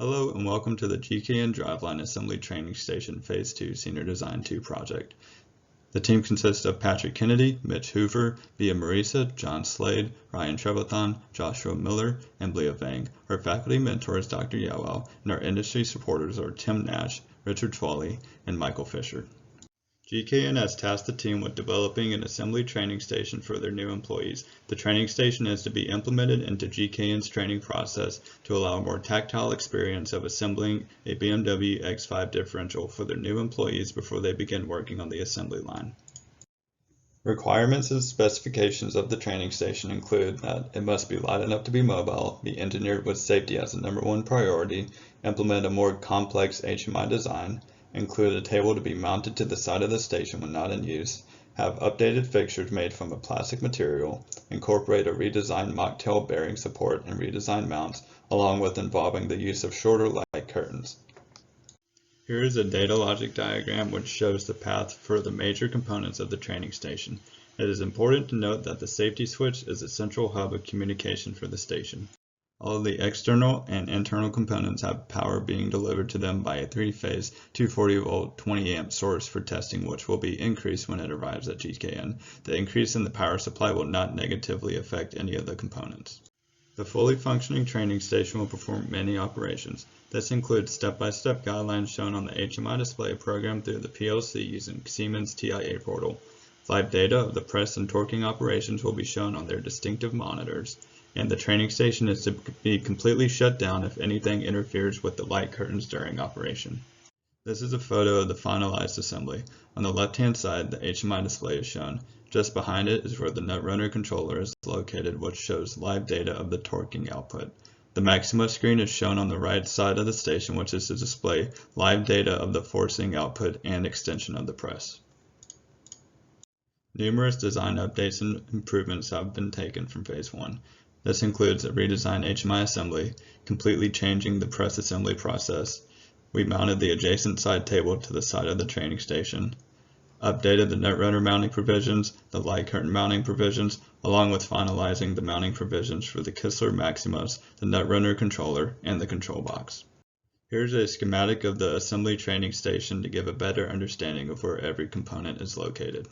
Hello and welcome to the GKN Driveline Assembly Training Station Phase 2 Senior Design 2 project. The team consists of Patrick Kennedy, Mitch Hoover, Bia Marisa, John Slade, Ryan Trevathan, Joshua Miller, and Blia Vang. Our faculty mentor is Dr. Yowell, and our industry supporters are Tim Nash, Richard Twally, and Michael Fisher. GKN has tasked the team with developing an assembly training station for their new employees. The training station is to be implemented into GKN's training process to allow a more tactile experience of assembling a BMW X5 differential for their new employees before they begin working on the assembly line. Requirements and specifications of the training station include that it must be light enough to be mobile, be engineered with safety as the #1 priority, implement a more complex HMI design, include a table to be mounted to the side of the station when not in use, have updated fixtures made from a plastic material, incorporate a redesigned mocktail bearing support and redesigned mounts, along with involving the use of shorter light curtains. Here is a data logic diagram which shows the path for the major components of the training station. It is important to note that the safety switch is a central hub of communication for the station. All of the external and internal components have power being delivered to them by a 3-phase 240-volt 20-amp source for testing, which will be increased when it arrives at GKN. The increase in the power supply will not negatively affect any of the components. The fully functioning training station will perform many operations. This includes step-by-step guidelines shown on the HMI display programmed through the PLC using Siemens TIA portal. Live data of the press and torquing operations will be shown on their distinctive monitors, and the training station is to be completely shut down if anything interferes with the light curtains during operation. This is a photo of the finalized assembly. On the left-hand side, the HMI display is shown. Just behind it is where the netrunner controller is located, which shows live data of the torquing output. The Maxima screen is shown on the right side of the station, which is to display live data of the forcing output and extension of the press. Numerous design updates and improvements have been taken from Phase 1. This includes a redesigned HMI assembly, completely changing the press assembly process. We mounted the adjacent side table to the side of the training station, updated the netrunner mounting provisions, the light curtain mounting provisions, along with finalizing the mounting provisions for the Kistler Maximas, the netrunner controller, and the control box. Here's a schematic of the assembly training station to give a better understanding of where every component is located.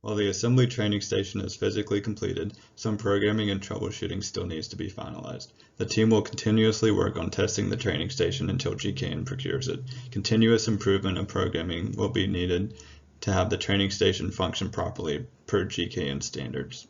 While the assembly training station is physically completed, some programming and troubleshooting still needs to be finalized. The team will continuously work on testing the training station until GKN procures it. Continuous improvement of programming will be needed to have the training station function properly per GKN standards.